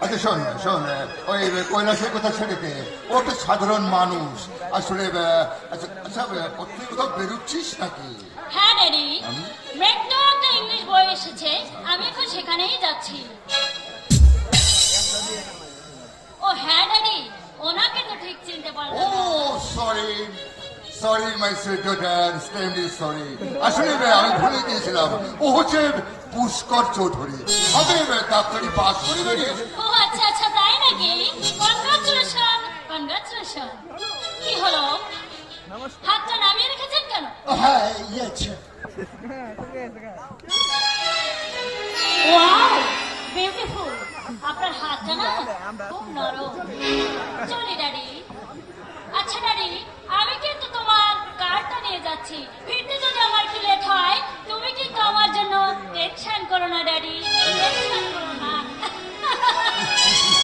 আচ্ছা শোন শোন, ওই কৈলাসের কথা ছেড়ে দে, ও তো সাধারণ মানুষ আসলে। আচ্ছা আচ্ছা, তুই কোথাও বেরোচ্ছিস নাকি? হ্যাঁ ড্যাডি, মেট্রো একটা ইংলিশ বই এসেছে, আমি এখন সেখানেই যাচ্ছি। ও হ্যাঁ ড্যাডি, ওনাকে তো ঠিক চিনতে ও পারলাম না। Sorry sorry my sweet daughter, extremely sorry. আসলে আমি ভুলে গিয়েছিলাম, ও হচ্ছে পুষ্কর চৌধুরী, হবে ডাক্তারি পাস করে বেরিয়েছে। ও আচ্ছা আচ্ছা, তাই নাকি? Congratulation congratulation. কি হলো, হাতটা নামিয়ে রেখেছেন কেন? হ্যাঁ ইয়েছ। Wow, beautiful. আপনার হাতটা না খুব নরম। চলি ড্যাডি। আচ্ছা ড্যাডি, আমি কিন্তু তোমার কার্ডটা নিয়ে যাচ্ছি। ফিরতে যদি আমার একটু লেট হয়, তুমি কিন্তু আমার জন্য টেনশন করো না ড্যাডি, টেনশন